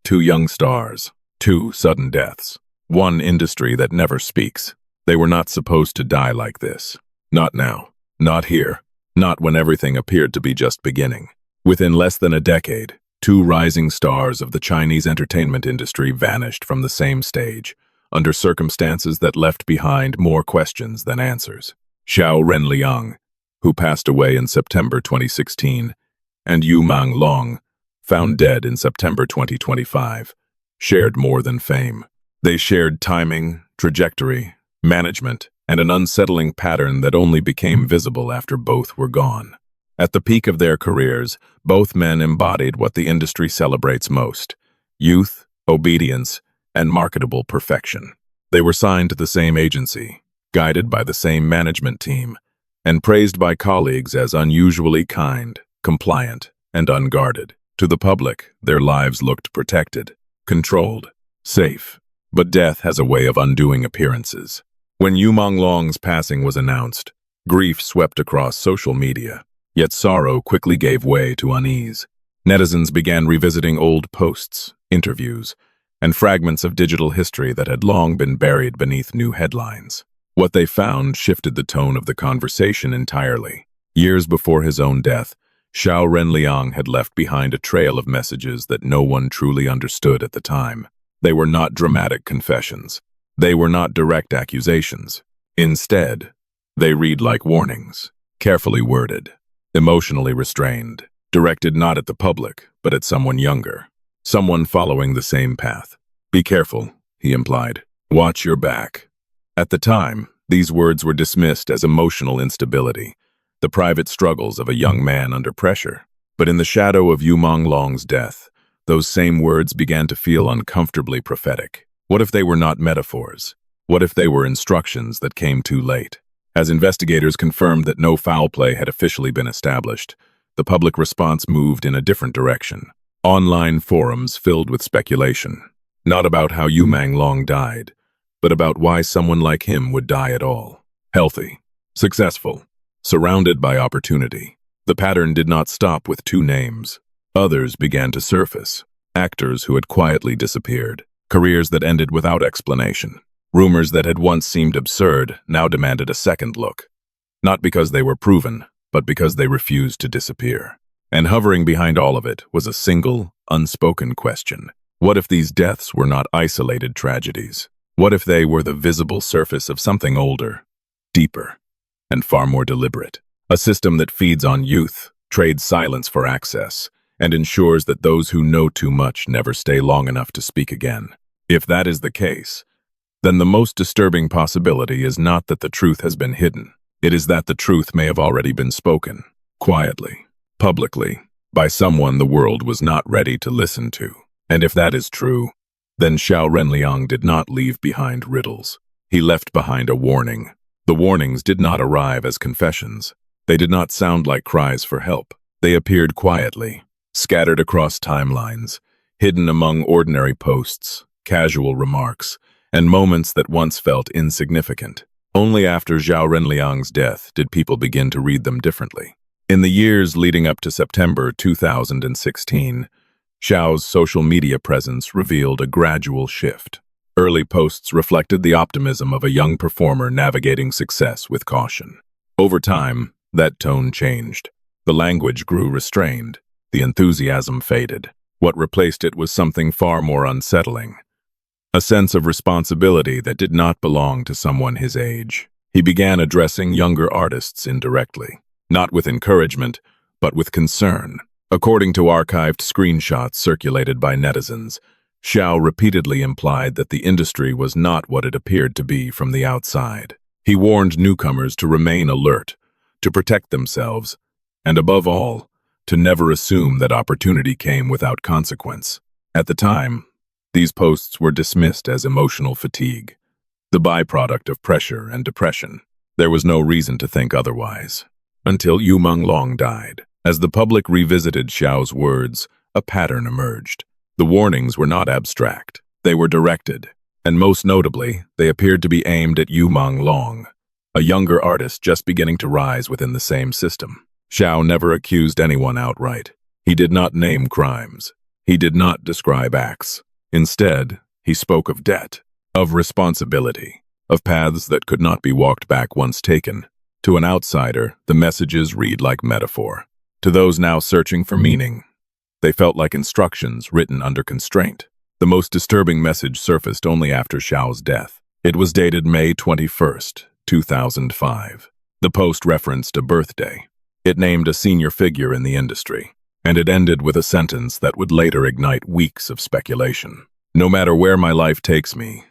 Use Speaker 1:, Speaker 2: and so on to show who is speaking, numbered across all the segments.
Speaker 1: Two young stars, two sudden deaths, one industry that never speaks. They were not supposed to die like this. Not now. Not here. Not when everything appeared to be just beginning. Within less than a decade, two rising stars of the Chinese entertainment industry vanished from the same stage, under circumstances that left behind more questions than answers. Qiao Renliang, who passed away in September 2016, and Menglong, found dead in September 2025, shared more than fame. They shared timing, trajectory, management, and an unsettling pattern that only became visible after both were gone. At the peak of their careers, both men embodied what the industry celebrates most: youth, obedience, and marketable perfection. They were signed to the same agency, guided by the same management team, and praised by colleagues as unusually kind, compliant, and unguarded. To the public, their lives looked protected, controlled, safe. But death has a way of undoing appearances. When Menglong's passing was announced, grief swept across social media, yet sorrow quickly gave way to unease. Netizens began revisiting old posts, interviews, and fragments of digital history that had long been buried beneath new headlines. What they found shifted the tone of the conversation entirely. Years before his own death, Qiao Renliang had left behind a trail of messages that no one truly understood at the time. They were not dramatic confessions. They were not direct accusations. Instead, they read like warnings, carefully worded, emotionally restrained, directed not at the public, but at someone younger, someone following the same path. "Be careful," he implied. "Watch your back." At the time, these words were dismissed as emotional instability, the private struggles of a young man under pressure. But in the shadow of Menglong's death, those same words began to feel uncomfortably prophetic. What if they were not metaphors? What if they were instructions that came too late? As investigators confirmed that no foul play had officially been established, the public response moved in a different direction. Online forums filled with speculation, not about how Menglong died, but about why someone like him would die at all. Healthy, successful, surrounded by opportunity. The pattern did not stop with two names. Others began to surface. Actors who had quietly disappeared. Careers that ended without explanation. Rumors that had once seemed absurd now demanded a second look. Not because they were proven, but because they refused to disappear. And hovering behind all of it was a single, unspoken question. What if these deaths were not isolated tragedies? What if they were the visible surface of something older, deeper, and far more deliberate? A system that feeds on youth, trades silence for access, and ensures that those who know too much never stay long enough to speak again. If that is the case, then the most disturbing possibility is not that the truth has been hidden. It is that the truth may have already been spoken, quietly, publicly, by someone the world was not ready to listen to. And if that is true, then Qiao Renliang did not leave behind riddles. He left behind a warning. The warnings did not arrive as confessions. They did not sound like cries for help. They appeared quietly, scattered across timelines, hidden among ordinary posts, casual remarks, and moments that once felt insignificant. Only after Qiao Renliang's death did people begin to read them differently. In the years leading up to September 2016, Qiao's social media presence revealed a gradual shift. Early posts reflected the optimism of a young performer navigating success with caution. Over time, that tone changed. The language grew restrained. The enthusiasm faded. What replaced it was something far more unsettling. A sense of responsibility that did not belong to someone his age. He began addressing younger artists indirectly, not with encouragement, but with concern. According to archived screenshots circulated by netizens, Qiao repeatedly implied that the industry was not what it appeared to be from the outside. He warned newcomers to remain alert, to protect themselves, and above all, to never assume that opportunity came without consequence. At the time, these posts were dismissed as emotional fatigue, the byproduct of pressure and depression. There was no reason to think otherwise. Until Menglong died. As the public revisited Qiao's words, a pattern emerged. The warnings were not abstract. They were directed, and most notably, they appeared to be aimed at Menglong, a younger artist just beginning to rise within the same system. Qiao never accused anyone outright. He did not name crimes. He did not describe acts. Instead, he spoke of debt, of responsibility, of paths that could not be walked back once taken. To an outsider, the messages read like metaphor. To those now searching for meaning, they felt like instructions written under constraint. The most disturbing message surfaced only after Qiao's death. It was dated May 21st, 2005. The post referenced a birthday. It named a senior figure in the industry, and it ended with a sentence that would later ignite weeks of speculation. No matter where my life takes me,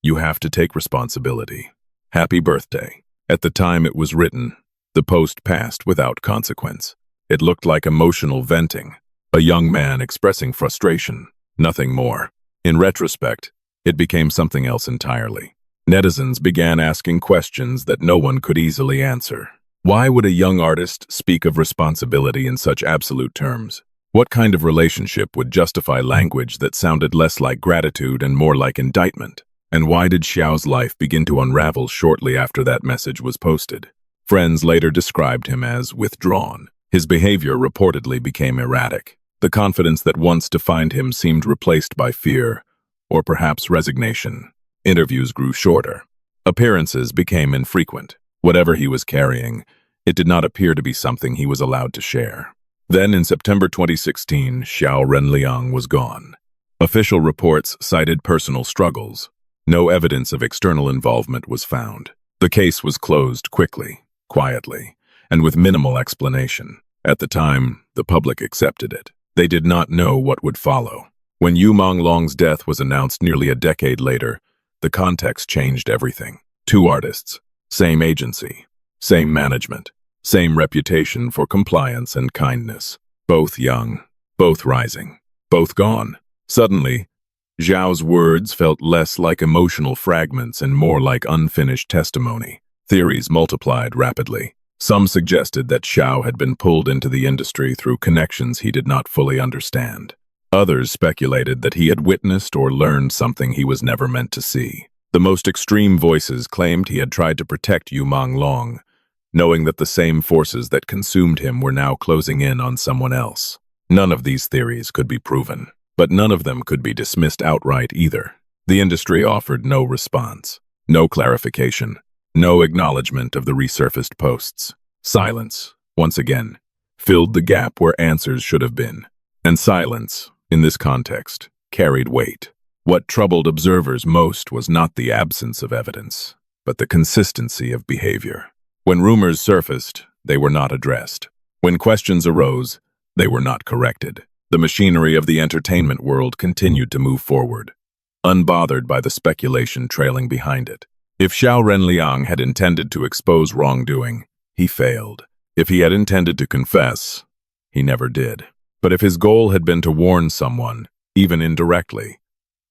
Speaker 1: you have to take responsibility. Happy birthday. At the time it was written, the post passed without consequence. It looked like emotional venting, a young man expressing frustration, nothing more. In retrospect, it became something else entirely. Netizens began asking questions that no one could easily answer. Why would a young artist speak of responsibility in such absolute terms? What kind of relationship would justify language that sounded less like gratitude and more like indictment? And why did Qiao's life begin to unravel shortly after that message was posted? Friends later described him as withdrawn. His behavior reportedly became erratic. The confidence that once defined him seemed replaced by fear, or perhaps resignation. Interviews grew shorter. Appearances became infrequent. Whatever he was carrying, it did not appear to be something he was allowed to share. Then, in September 2016, Qiao Renliang was gone. Official reports cited personal struggles. No evidence of external involvement was found. The case was closed quickly, quietly, and with minimal explanation. At the time, the public accepted it. They did not know what would follow. When Menglong's death was announced nearly a decade later, the context changed everything. Two artists, same agency, same management, same reputation for compliance and kindness. Both young, both rising, both gone. Suddenly, Zhao's words felt less like emotional fragments and more like unfinished testimony. Theories multiplied rapidly. Some suggested that Qiao had been pulled into the industry through connections he did not fully understand. Others speculated that he had witnessed or learned something he was never meant to see. The most extreme voices claimed he had tried to protect Menglong, knowing that the same forces that consumed him were now closing in on someone else. None of these theories could be proven, but none of them could be dismissed outright either. The industry offered no response, no clarification, no acknowledgement of the resurfaced posts. Silence, once again, filled the gap where answers should have been. And silence, in this context, carried weight. What troubled observers most was not the absence of evidence, but the consistency of behavior. When rumors surfaced, they were not addressed. When questions arose, they were not corrected. The machinery of the entertainment world continued to move forward, unbothered by the speculation trailing behind it. If Qiao Renliang had intended to expose wrongdoing, he failed. If he had intended to confess, he never did. But if his goal had been to warn someone, even indirectly,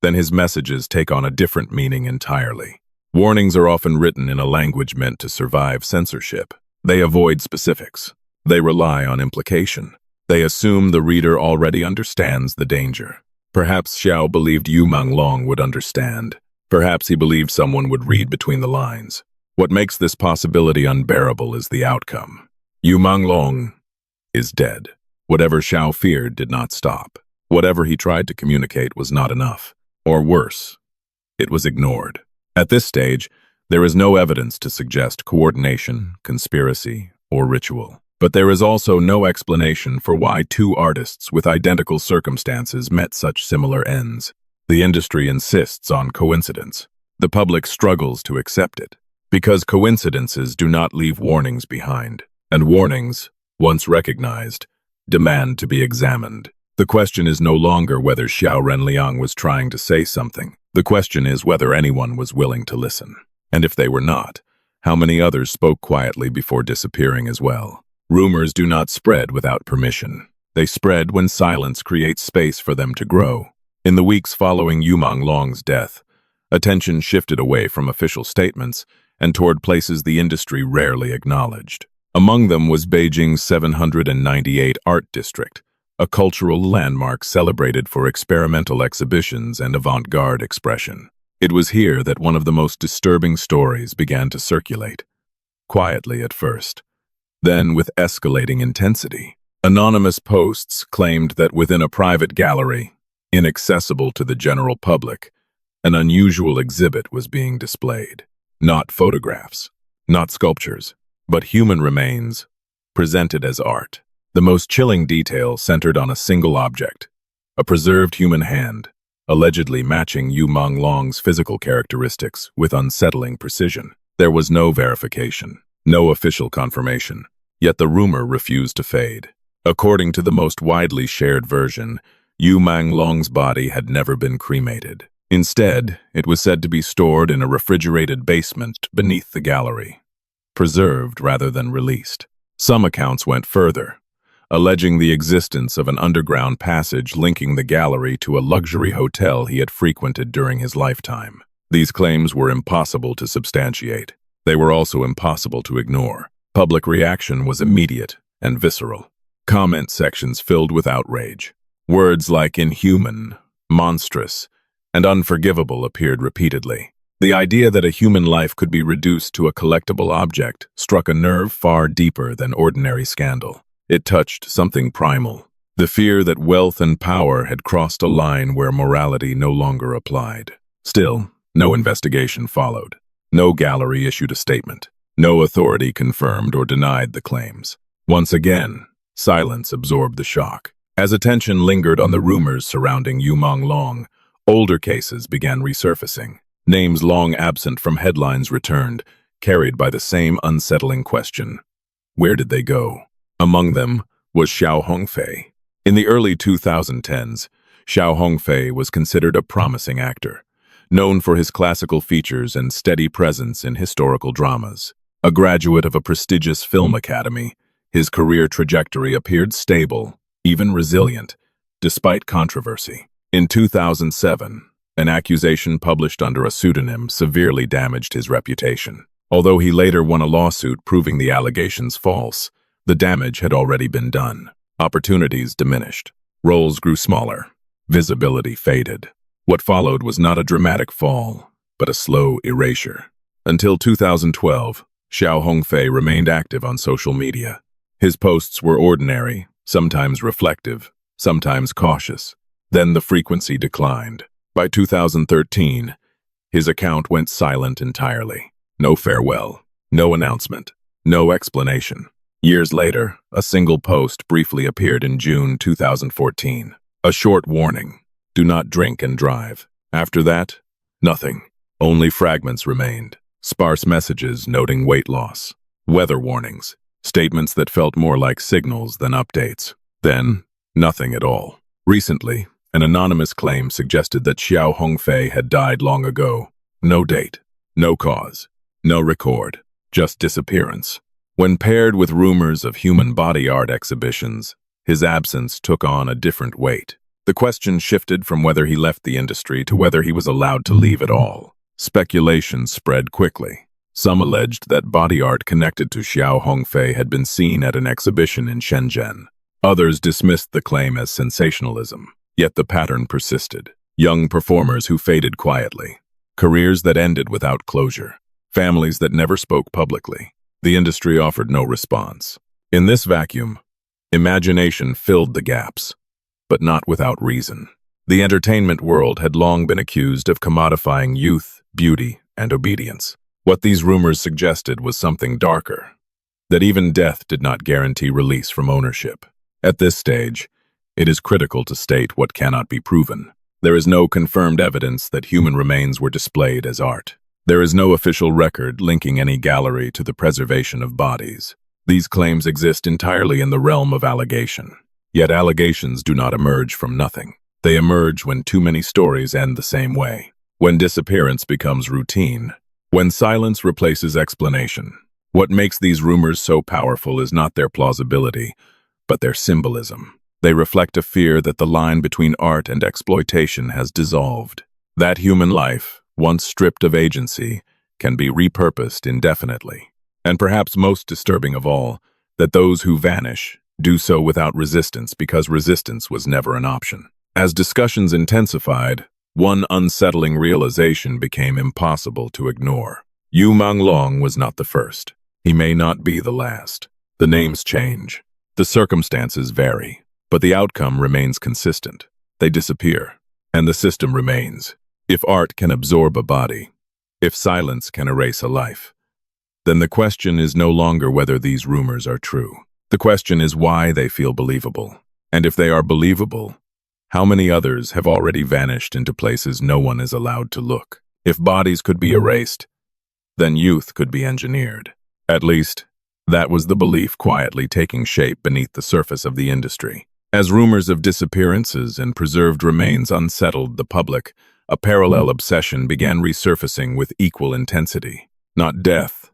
Speaker 1: then his messages take on a different meaning entirely. Warnings are often written in a language meant to survive censorship. They avoid specifics. They rely on implication. They assume the reader already understands the danger. Perhaps Qiao believed Menglong would understand. Perhaps he believed someone would read between the lines. What makes this possibility unbearable is the outcome. Menglong is dead. Whatever Qiao feared did not stop. Whatever he tried to communicate was not enough. Or worse, it was ignored. At this stage, there is no evidence to suggest coordination, conspiracy, or ritual. But there is also no explanation for why two artists with identical circumstances met such similar ends. The industry insists on coincidence. The public struggles to accept it, because coincidences do not leave warnings behind, and warnings, once recognized, demand to be examined. The question is no longer whether Qiao Renliang was trying to say something. The question is whether anyone was willing to listen. And if they were not, how many others spoke quietly before disappearing as well? Rumors do not spread without permission. They spread when silence creates space for them to grow. In the weeks following Menglong's death, attention shifted away from official statements and toward places the industry rarely acknowledged. Among them was Beijing's 798 Art District, a cultural landmark celebrated for experimental exhibitions and avant-garde expression. It was here that one of the most disturbing stories began to circulate, quietly at first, then with escalating intensity. Anonymous posts claimed that within a private gallery, inaccessible to the general public, an unusual exhibit was being displayed. Not photographs, not sculptures, but human remains, presented as art. The most chilling detail centered on a single object, a preserved human hand, allegedly matching Yu Menglong's physical characteristics with unsettling precision. There was no verification, no official confirmation, yet the rumor refused to fade. According to the most widely shared version, Yu Menglong's body had never been cremated. Instead, it was said to be stored in a refrigerated basement beneath the gallery, preserved rather than released. Some accounts went further, alleging the existence of an underground passage linking the gallery to a luxury hotel he had frequented during his lifetime. These claims were impossible to substantiate. They were also impossible to ignore. Public reaction was immediate and visceral. Comment sections filled with outrage. Words like inhuman, monstrous, and unforgivable appeared repeatedly. The idea that a human life could be reduced to a collectible object struck a nerve far deeper than ordinary scandal. It touched something primal, the fear that wealth and power had crossed a line where morality no longer applied. Still, no investigation followed. No gallery issued a statement. No authority confirmed or denied the claims. Once again, silence absorbed the shock. As attention lingered on the rumors surrounding Yu Menglong, older cases began resurfacing. Names long absent from headlines returned, carried by the same unsettling question. Where did they go? Among them was Qiao Hongfei. In the early 2010s, Qiao Hongfei was considered a promising actor, known for his classical features and steady presence in historical dramas. A graduate of a prestigious film academy, his career trajectory appeared stable, even resilient, despite controversy. In 2007, an accusation published under a pseudonym severely damaged his reputation. Although he later won a lawsuit proving the allegations false, the damage had already been done. Opportunities diminished. Roles grew smaller. Visibility faded. What followed was not a dramatic fall, but a slow erasure. Until 2012, Qiao Hongfei remained active on social media. His posts were ordinary, sometimes reflective, sometimes cautious. Then the frequency declined. By 2013, his account went silent entirely. No farewell, no announcement, no explanation. Years later, a single post briefly appeared in June 2014. A short warning: do not drink and drive. After that, nothing. Only fragments remained. Sparse messages noting weight loss. Weather warnings. Statements that felt more like signals than updates. Then, nothing at all. Recently, an anonymous claim suggested that Qiao Hongfei had died long ago. No date, no cause, no record, just disappearance. When paired with rumors of human body art exhibitions, his absence took on a different weight. The question shifted from whether he left the industry to whether he was allowed to leave at all. Speculation spread quickly. Some alleged that body art connected to Qiao Hongfei had been seen at an exhibition in Shenzhen. Others dismissed the claim as sensationalism. Yet the pattern persisted. Young performers who faded quietly. Careers that ended without closure. Families that never spoke publicly. The industry offered no response. In this vacuum, imagination filled the gaps, but not without reason. The entertainment world had long been accused of commodifying youth, beauty, and obedience. What these rumors suggested was something darker, that even death did not guarantee release from ownership. At this stage, it is critical to state what cannot be proven. There is no confirmed evidence that human remains were displayed as art. There is no official record linking any gallery to the preservation of bodies. These claims exist entirely in the realm of allegation. Yet allegations do not emerge from nothing. They emerge when too many stories end the same way. When disappearance becomes routine. When silence replaces explanation. What makes these rumors so powerful is not their plausibility, but their symbolism. They reflect a fear that the line between art and exploitation has dissolved. That human life, once stripped of agency, can be repurposed indefinitely. And perhaps most disturbing of all, that those who vanish do so without resistance because resistance was never an option. As discussions intensified, one unsettling realization became impossible to ignore. Yu Menglong was not the first. He may not be the last. The names change. The circumstances vary, but the outcome remains consistent. They disappear, and the system remains. If art can absorb a body, if silence can erase a life, then the question is no longer whether these rumors are true. The question is why they feel believable. And if they are believable, how many others have already vanished into places no one is allowed to look? If bodies could be erased, then youth could be engineered. At least, that was the belief quietly taking shape beneath the surface of the industry. As rumors of disappearances and preserved remains unsettled the public, a parallel obsession began resurfacing with equal intensity. Not death,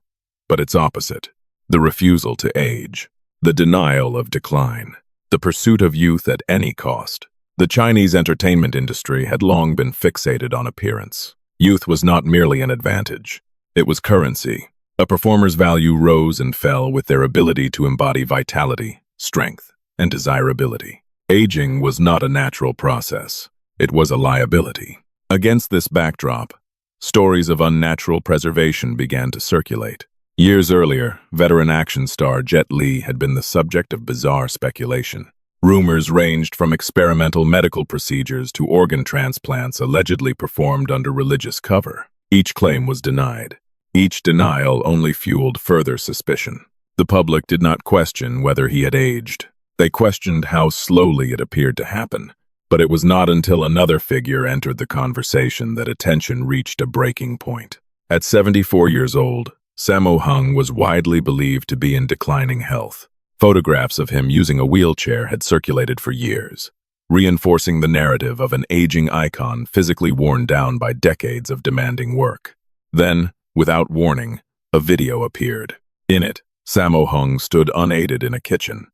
Speaker 1: but its opposite. The refusal to age. The denial of decline. The pursuit of youth at any cost. The Chinese entertainment industry had long been fixated on appearance. Youth was not merely an advantage. It was currency. A performer's value rose and fell with their ability to embody vitality, strength, and desirability. Aging was not a natural process. It was a liability. Against this backdrop, stories of unnatural preservation began to circulate. Years earlier, veteran action star Jet Li had been the subject of bizarre speculation. Rumors ranged from experimental medical procedures to organ transplants allegedly performed under religious cover. Each claim was denied. Each denial only fueled further suspicion. The public did not question whether he had aged. They questioned how slowly it appeared to happen. But it was not until another figure entered the conversation that attention reached a breaking point. At 74 years old, Sammo Hung was widely believed to be in declining health. Photographs of him using a wheelchair had circulated for years, reinforcing the narrative of an aging icon physically worn down by decades of demanding work. Then, without warning, a video appeared. In it, Sammo Hung stood unaided in a kitchen,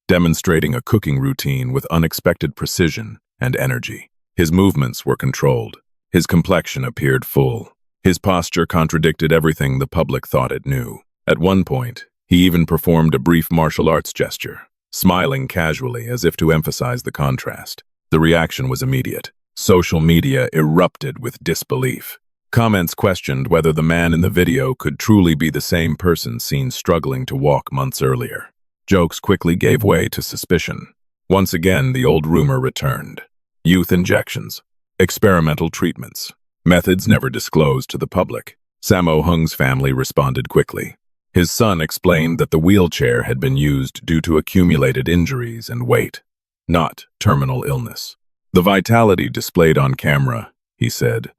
Speaker 1: demonstrating a cooking routine with unexpected precision and energy. His movements were controlled. His complexion appeared full. His posture contradicted everything the public thought it knew. At one point, he even performed a brief martial arts gesture, smiling casually as if to emphasize the contrast. The reaction was immediate. Social media erupted with disbelief. Comments questioned whether the man in the video could truly be the same person seen struggling to walk months earlier. Jokes quickly gave way to suspicion. Once again, the old rumor returned. Youth injections, experimental treatments, methods never disclosed to the public. Sammo Hung's family responded quickly. His son explained that the wheelchair had been used due to accumulated injuries and weight, not terminal illness. The vitality displayed on camera, he said,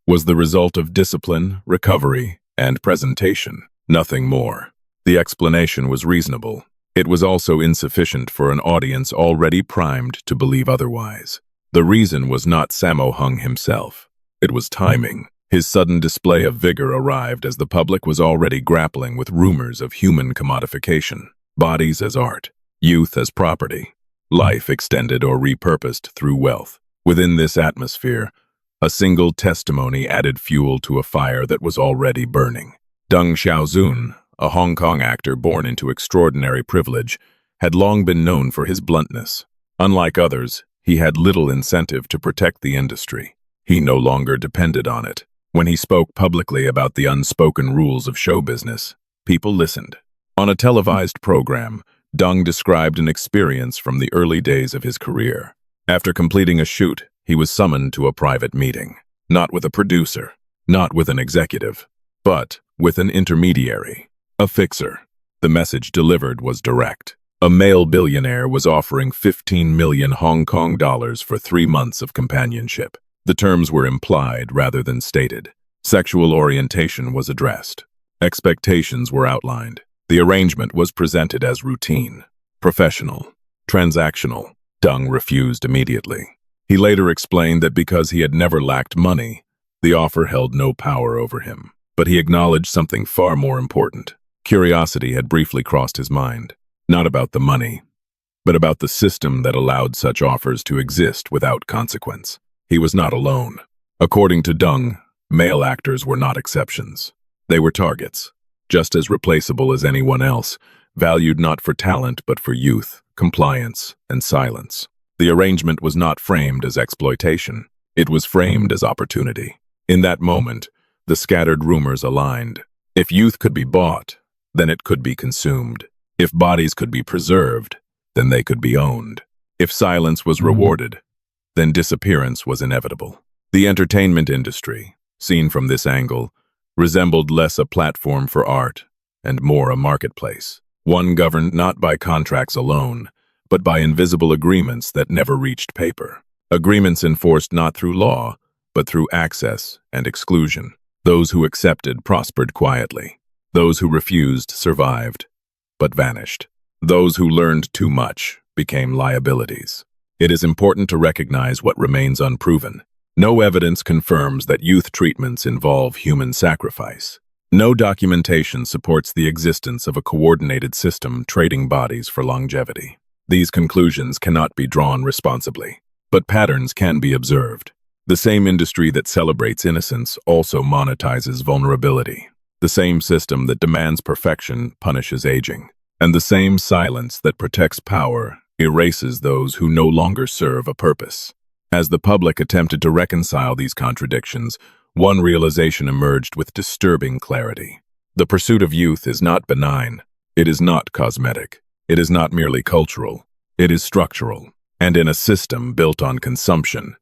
Speaker 1: was the result of discipline, recovery, and presentation, nothing more. The explanation was reasonable. It was also insufficient for an audience already primed to believe otherwise. The reason was not Sammo Hung himself. It was timing. His sudden display of vigor arrived as the public was already grappling with rumors of human commodification, bodies as art, youth as property, life extended or repurposed through wealth. Within this atmosphere, a single testimony added fuel to a fire that was already burning. Deng Xiaozun, a Hong Kong actor born into extraordinary privilege, had long been known for his bluntness. Unlike others, he had little incentive to protect the industry. He no longer depended on it. When he spoke publicly about the unspoken rules of show business, people listened. On a televised program, Deng described an experience from the early days of his career. After completing a shoot, he was summoned to a private meeting. Not with a producer, not with an executive, but with an intermediary. A fixer. The message delivered was direct. A male billionaire was offering 15 million Hong Kong dollars for 3 months of companionship. The terms were implied rather than stated. Sexual orientation was addressed. Expectations were outlined. The arrangement was presented as routine, professional, transactional. Deng refused immediately. He later explained that because he had never lacked money, the offer held no power over him. But he acknowledged something far more important. Curiosity had briefly crossed his mind, not about the money, but about the system that allowed such offers to exist without consequence. He was not alone. According to Deng, male actors were not exceptions. They were targets, just as replaceable as anyone else, valued not for talent but for youth, compliance, and silence. The arrangement was not framed as exploitation. It was framed as opportunity. In that moment, the scattered rumors aligned. If youth could be bought, then it could be consumed. If bodies could be preserved, then they could be owned. If silence was rewarded, then disappearance was inevitable. The entertainment industry, seen from this angle, resembled less a platform for art and more a marketplace, one governed not by contracts alone, but by invisible agreements that never reached paper. Agreements enforced not through law, but through access and exclusion. Those who accepted prospered quietly. Those who refused survived, but vanished. Those who learned too much became liabilities. It is important to recognize what remains unproven. No evidence confirms that youth treatments involve human sacrifice. No documentation supports the existence of a coordinated system trading bodies for longevity. These conclusions cannot be drawn responsibly, but patterns can be observed. The same industry that celebrates innocence also monetizes vulnerability. The same system that demands perfection punishes aging. And the same silence that protects power erases those who no longer serve a purpose. As the public attempted to reconcile these contradictions, one realization emerged with disturbing clarity. The pursuit of youth is not benign. It is not cosmetic. It is not merely cultural. It is structural. And in a system built on consumption,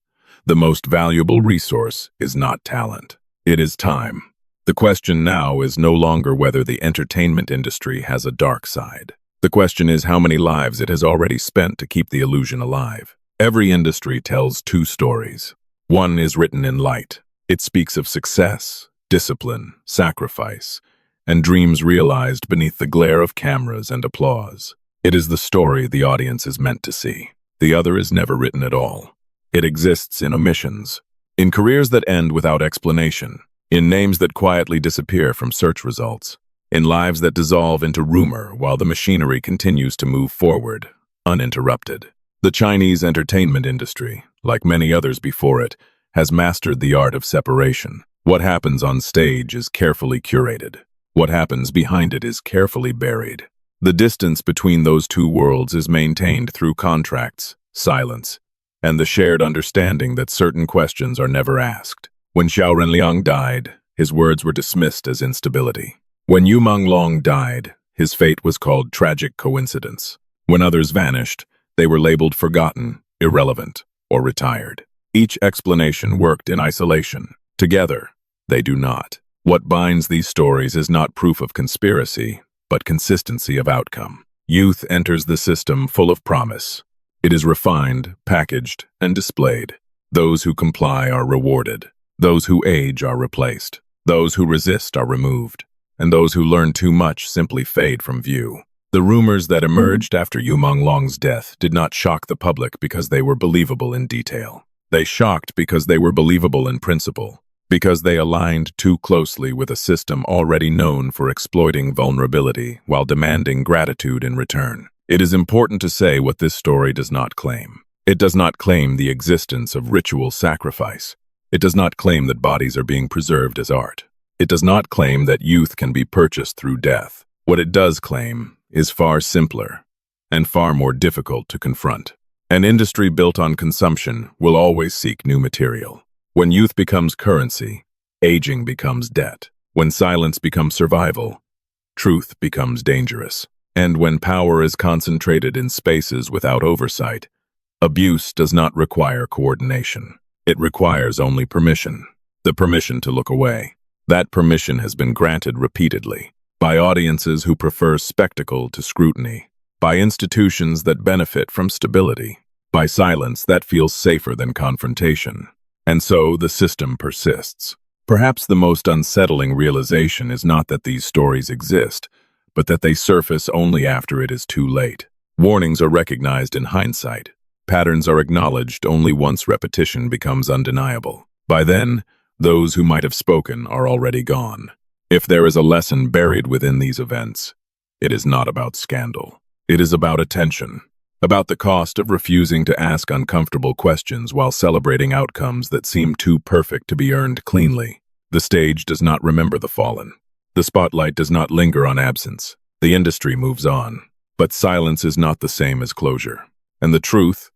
Speaker 1: the most valuable resource is not talent. It is time. The question now is no longer whether the entertainment industry has a dark side. The question is how many lives it has already spent to keep the illusion alive. Every industry tells two stories. One is written in light. It speaks of success, discipline, sacrifice, and dreams realized beneath the glare of cameras and applause. It is the story the audience is meant to see. The other is never written at all. It exists in omissions, in careers that end without explanation, in names that quietly disappear from search results, in lives that dissolve into rumor while the machinery continues to move forward, uninterrupted. The Chinese entertainment industry, like many others before it, has mastered the art of separation. What happens on stage is carefully curated. What happens behind it is carefully buried. The distance between those two worlds is maintained through contracts, silence, and the shared understanding that certain questions are never asked. When Qiao Renliang died, his words were dismissed as instability. When Menglong died, his fate was called tragic coincidence. When others vanished, they were labeled forgotten, irrelevant, or retired. Each explanation worked in isolation. Together, they do not. What binds these stories is not proof of conspiracy, but consistency of outcome. Youth enters the system full of promise. It is refined, packaged, and displayed. Those who comply are rewarded. Those who age are replaced. Those who resist are removed. And those who learn too much simply fade from view. The rumors that emerged after Menglong's death did not shock the public because they were believable in detail. They shocked because they were believable in principle, because they aligned too closely with a system already known for exploiting vulnerability while demanding gratitude in return. It is important to say what this story does not claim. It does not claim the existence of ritual sacrifice. It does not claim that bodies are being preserved as art. It does not claim that youth can be purchased through death. What it does claim is far simpler and far more difficult to confront. An industry built on consumption will always seek new material. When youth becomes currency, aging becomes debt. When silence becomes survival, truth becomes dangerous. And when power is concentrated in spaces without oversight, abuse does not require coordination. It requires only permission. The permission to look away. That permission has been granted repeatedly. By audiences who prefer spectacle to scrutiny, by institutions that benefit from stability, by silence that feels safer than confrontation. And so the system persists. Perhaps the most unsettling realization is not that these stories exist, but that they surface only after it is too late. Warnings are recognized in hindsight. Patterns are acknowledged only once repetition becomes undeniable. By then, those who might have spoken are already gone. If there is a lesson buried within these events, it is not about scandal. It is about attention, about the cost of refusing to ask uncomfortable questions while celebrating outcomes that seem too perfect to be earned cleanly. The stage does not remember the fallen. The spotlight does not linger on absence. The industry moves on. But silence is not the same as closure. And the truth,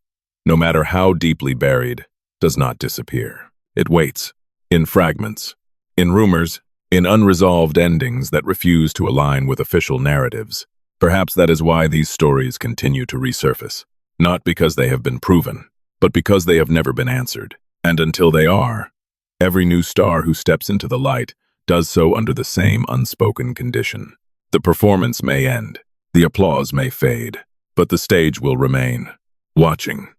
Speaker 1: no matter how deeply buried, does not disappear. It waits, in fragments, in rumors, in unresolved endings that refuse to align with official narratives. Perhaps that is why these stories continue to resurface, not because they have been proven, but because they have never been answered. And until they are, every new star who steps into the light does so under the same unspoken condition. The performance may end, the applause may fade, but the stage will remain, watching,